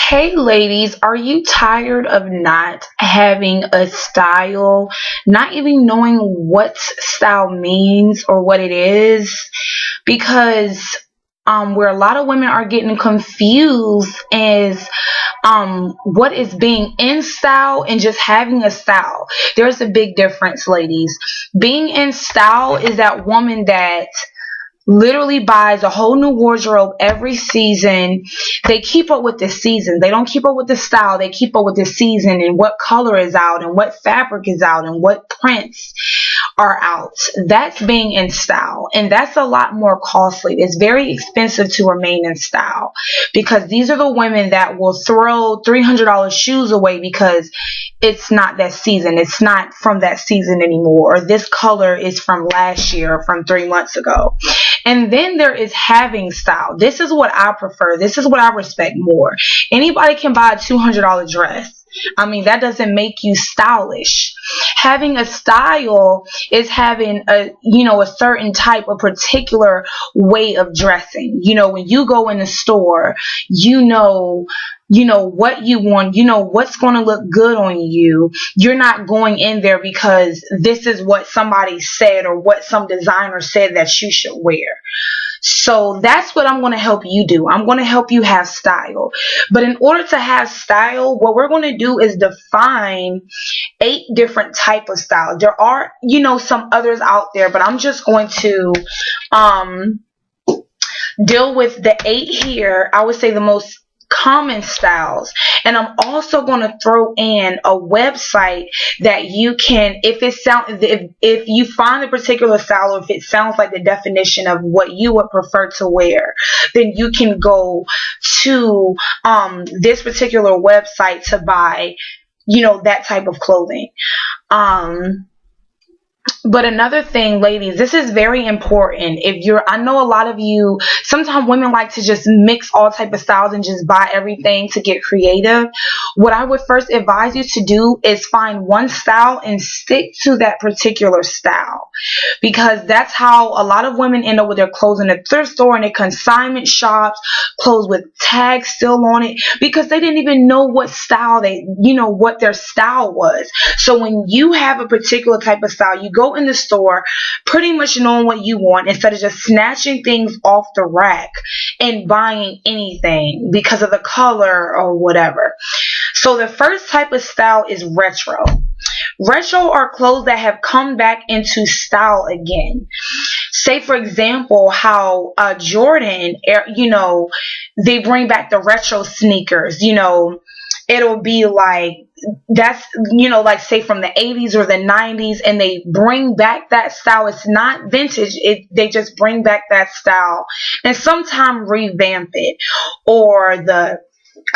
Hey ladies, are you tired of not having a style, not even knowing what style means or what it is? Because where a lot of women are getting confused is what is being in style and just having a style. There's a big difference, ladies. Being in style is that woman that literally buys a whole new wardrobe every season. They keep up with the season. They don't keep up with the style. They keep up with the season and what color is out and what fabric is out and what prints are out. That's being in style. And that's a lot more costly. It's very expensive to remain in style because these are the women that will throw $300 shoes away because it's not that season. It's not from that season anymore. Or this color is from last year or from 3 months ago. And then there is having style. This is what I prefer. This is what I respect more. Anybody can buy a $200 dress. I mean, that doesn't make you stylish. Having a style is having a certain type of particular way of dressing. When you go in the store, what you want, what's going to look good on you. You're not going in there because this is what somebody said or what some designer said that you should wear. So that's what I'm going to help you do. I'm going to help you have style. But in order to have style, what we're going to do is define 8 different type of style. There are, some others out there, but I'm just going to deal with the 8 here. I would say the most common styles, and I'm also going to throw in a website that you can, if you find a particular style, or if it sounds like the definition of what you would prefer to wear, then you can go to this particular website to buy that type of clothing. But another thing, ladies, this is very important. I know a lot of you, sometimes women like to just mix all type of styles and just buy everything to get creative. What I would first advise you to do is find one style and stick to that particular style, because that's how a lot of women end up with their clothes in a thrift store and in consignment shops, clothes with tags still on it, because they didn't even know what style what their style was. So when you have a particular type of style, you go in the store pretty much knowing what you want instead of just snatching things off the rack and buying anything because of the color or whatever. So the first type of style is retro. Retro are clothes that have come back into style again. Say, for example, how Jordan, they bring back the retro sneakers. It'll be like, that's, like say from the 80s or the 90s, and they bring back that style. It's not vintage. They just bring back that style and sometimes revamp it. Or I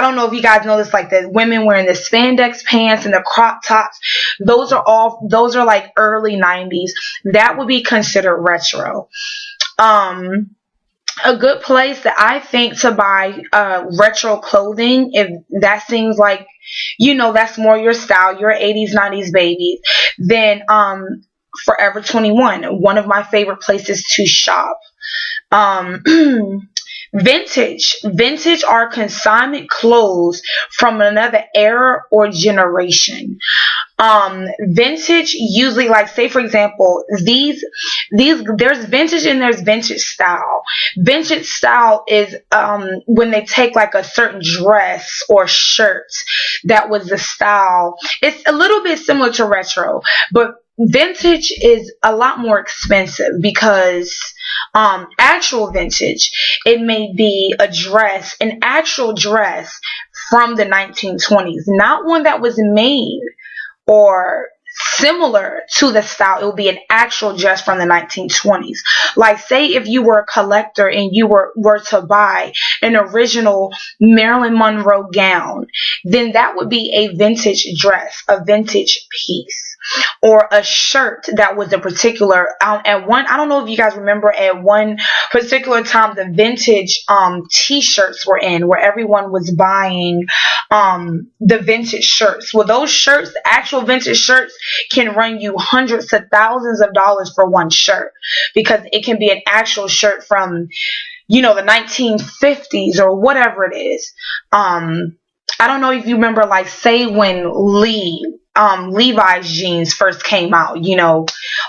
don't know if you guys know this, like the women wearing the spandex pants and the crop tops. Those are like early 90s. That would be considered retro. A good place that I think to buy retro clothing, if that seems like, that's more your style, you're 80s, 90s babies, then Forever 21, one of my favorite places to shop. Vintage are consignment clothes from another era or generation. Vintage usually, like say for example, there's vintage and there's vintage style. Vintage style is when they take like a certain dress or shirt that was the style. It's a little bit similar to retro, but vintage is a lot more expensive because actual vintage, it may be an actual dress from the 1920s, not one that was made or similar to the style. It will be an actual dress from the 1920s. Like say if you were a collector and you were to buy an original Marilyn Monroe gown, then that would be a vintage dress, a vintage piece. Or a shirt that was a particular I don't know if you guys remember, at one particular time the vintage t-shirts were in, where everyone was buying the vintage shirts. Well, those shirts, actual vintage shirts, can run you hundreds of thousands of dollars for one shirt, because it can be an actual shirt from the 1950s or whatever it is. I don't know if you remember, like, say when Levi's jeans first came out,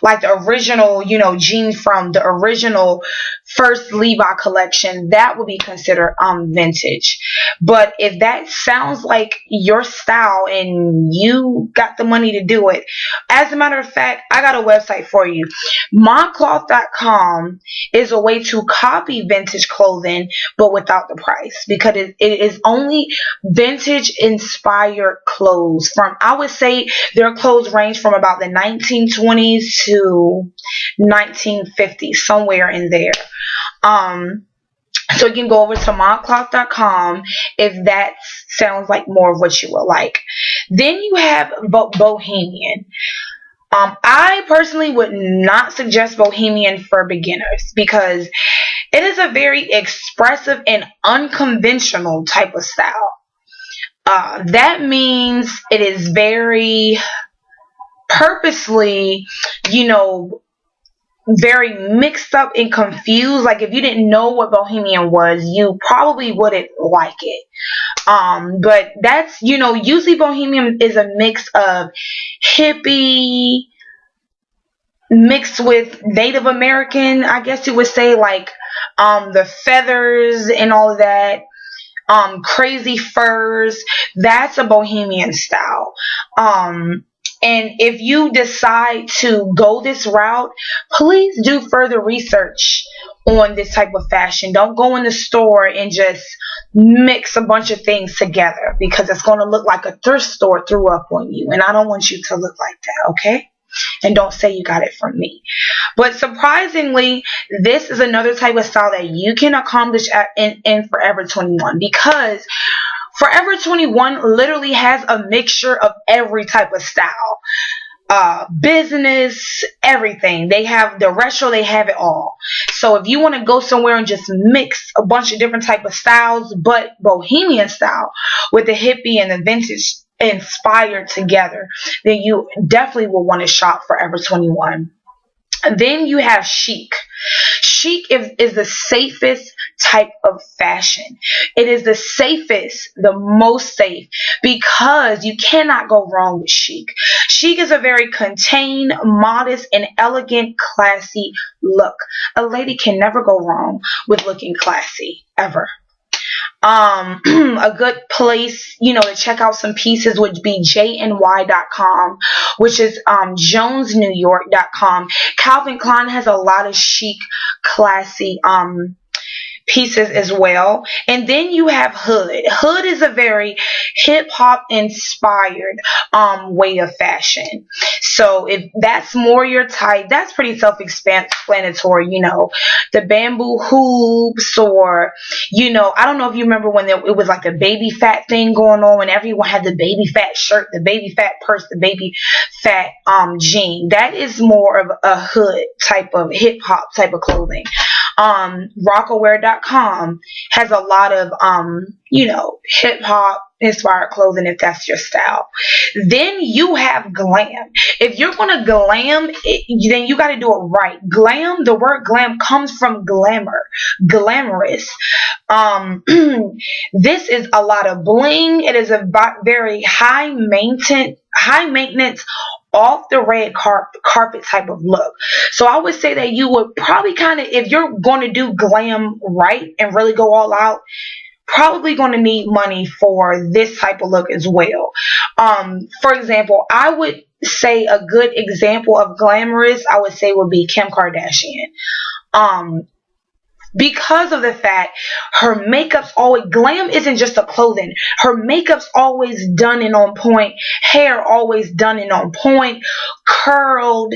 like the original, jeans from the original first Levi collection, that would be considered vintage. But if that sounds like your style and you got the money to do it, as a matter of fact, I got a website for you. ModCloth.com is a way to copy vintage clothing but without the price, because it is only vintage inspired clothes. From, I would say, their clothes range from about the 1920s to 1950s, somewhere in there. So you can go over to modcloth.com if that sounds like more of what you would like. Then you have Bohemian. I personally would not suggest Bohemian for beginners, because it is a very expressive and unconventional type of style. That means it is very purposely, very mixed up and confused. Like, if you didn't know what Bohemian was, you probably wouldn't like it. But that's, usually Bohemian is a mix of hippie mixed with Native American, I guess you would say, like, the feathers and all of that, crazy furs. That's a Bohemian style. And if you decide to go this route, please do further research on this type of fashion. Don't go in the store and just mix a bunch of things together, because it's going to look like a thrift store threw up on you. And I don't want you to look like that, okay? And don't say you got it from me. But surprisingly, this is another type of style that you can accomplish in Forever 21, because Forever 21 literally has a mixture of every type of style. Business, everything. They have the retro, they have it all. So if you want to go somewhere and just mix a bunch of different type of styles, but Bohemian style with the hippie and the vintage inspired together, then you definitely will want to shop Forever 21. Then you have chic. Chic is the safest type of fashion. It is the safest, the most safe, because you cannot go wrong with chic. Chic is a very contained, modest, and elegant, classy look. A lady can never go wrong with looking classy, ever. A good place, to check out some pieces would be jny.com, which is jonesnewyork.com. Calvin Klein has a lot of chic, classy pieces as well. And then you have Hood. Hood is a very hip hop inspired way of fashion. So if that's more your type, that's pretty self-explanatory. The bamboo hoops, or I don't know if you remember when it was like the baby fat thing going on, when everyone had the baby fat shirt, the baby fat purse, the baby fat jean. That is more of a hood type of hip hop type of clothing. Rockaware.com has a lot of hip hop inspired clothing, if that's your style. Then you have glam. If you're gonna glam, then you got to do it right. Glam, the word glam comes from glamour, glamorous. This is a lot of bling. It is a very high maintenance, off the red carpet type of look. So I would say that you would probably if you're going to do glam right and really go all out, probably going to need money for this type of look as well. For example, I would say a good example of glamorous, I would say, would be Kim Kardashian. Because of the fact her makeup's always, glam isn't just a clothing. Her makeup's always done and on point. Hair always done and on point. Curled.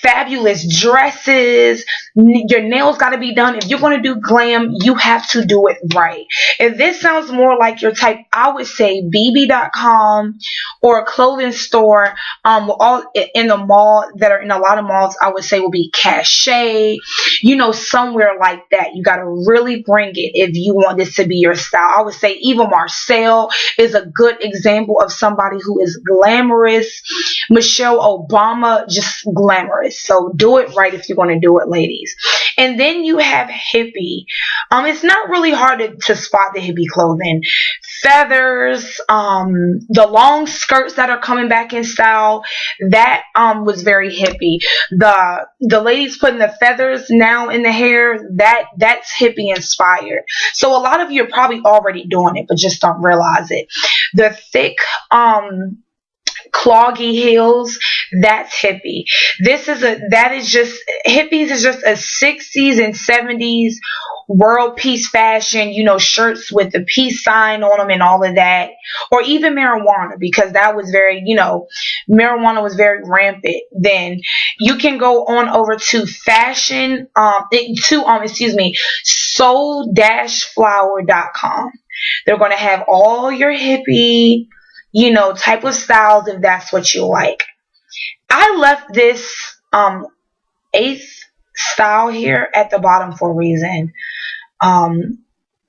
Fabulous dresses. Your nails got to be done. If you're going to do glam, you have to do it right. If this sounds more like your type, I would say bb.com or a clothing store, all in the mall, that are in a lot of malls, I would say will be Cachet, somewhere like that. You got to really bring it if you want this to be your style. I would say Eva Marcel is a good example of somebody who is glamorous. Michelle Obama, just glamorous. So do it right if you're going to do it, ladies. And then you have hippie. It's not really hard to spot the hippie clothing. Feathers, the long skirts that are coming back in style, that was very hippie. The ladies putting the feathers now in the hair, that's hippie inspired. So a lot of you are probably already doing it, but just don't realize it. The thick cloggy heels, that's hippie. Hippies is just a 60s and 70s world peace fashion, shirts with the peace sign on them and all of that. Or even marijuana, because that was very, marijuana was very rampant then. You can go on over to fashion, soul-flower.com. They're going to have all your hippie, type of styles if that's what you like. I left this 8th style here at the bottom for a reason.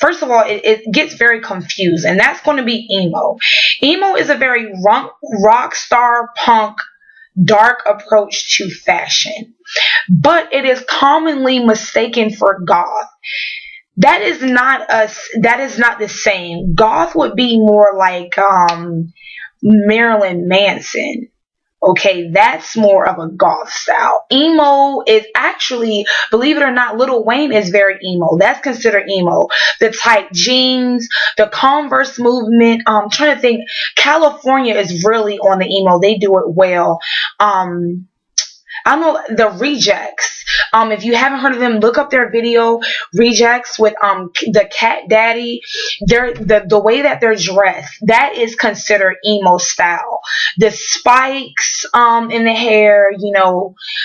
First of all, it gets very confused, and that's going to be emo. Emo is a very rock star punk dark approach to fashion, but it is commonly mistaken for goth. That is not the same. Goth would be more like Marilyn Manson. Okay, that's more of a goth style. Emo is actually, believe it or not, Lil Wayne is very emo. That's considered emo. The tight jeans, the Converse movement. I'm trying to think. California is really on the emo. They do it well. I know the Rejects. If you haven't heard of them, look up their video, Rejects, with the Cat Daddy. The way that they're dressed, that is considered emo style. The spikes in the hair,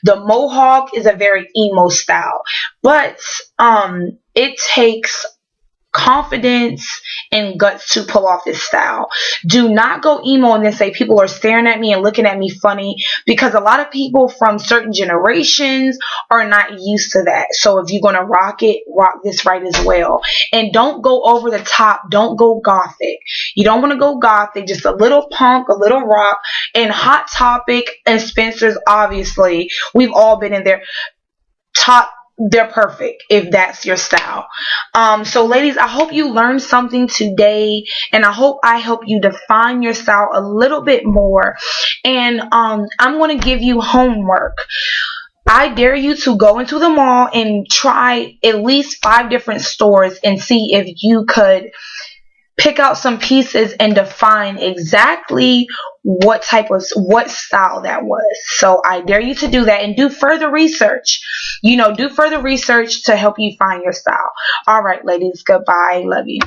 the mohawk is a very emo style. But it takes confidence and guts to pull off this style. Do not go emo and then say people are staring at me and looking at me funny, because a lot of people from certain generations are not used to that. So if you're going to rock this right as well. And don't go over the top. Don't go gothic. You don't want to go gothic. Just a little punk, a little rock. And Hot Topic and Spencer's, obviously, we've all been in there. They're perfect if that's your style. So ladies, I hope you learned something today, and I hope I help you define your style a little bit more. And I'm going to give you homework. I dare you to go into the mall and try at least 5 different stores and see if you could pick out some pieces and define exactly what style that was. So I dare you to do that and do further research. Do further research to help you find your style. All right, ladies, goodbye. Love you.